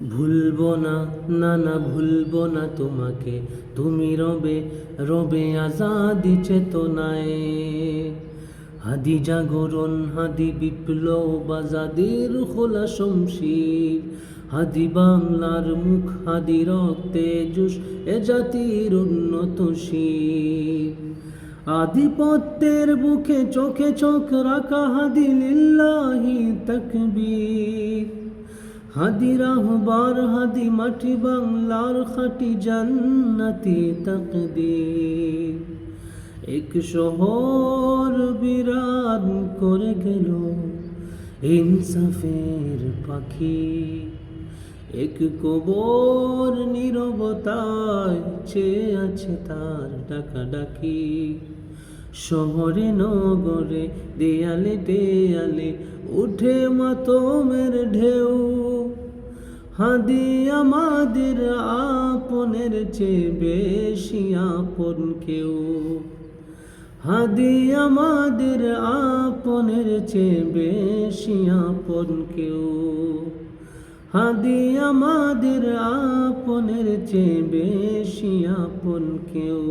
ভুলবো না, না না ভুলবো না তোমাকে, তুমি রবে রবে আজাদি চেতনায়। হাদি জাগরণ, হাদি বিপ্লব, আজাদির খোলা শমশির, হাদি বাংলার মুখ, হাদি রক্তে জুস এ জাতির উন্নত শির। আধিপত্যের বুকে চোখে চোখ রাখা, হাদি লিল্লাহি তাকবীর। হাদি রাহবার, হাদি মাটি বাংলার খাঁটি জান্নাতি তাকদীর। এক শহর বিরান করে গেল ইনসাফের পাখি, এক কবর নীরবতায় চেয়ে আছে তার ডাকাডাকি। শহরে নগরে দেয়ালে দেয়ালে উঠে মাতমের ঢেউ, হাদি আমাদের আপনের চেয়ে বেশি আপন কেউ। হাদি আমাদের আপনের চেয়ে বেশি আপন কেউ। হাদি আমাদের আপনের চেয়ে বেশি আপন কেউ।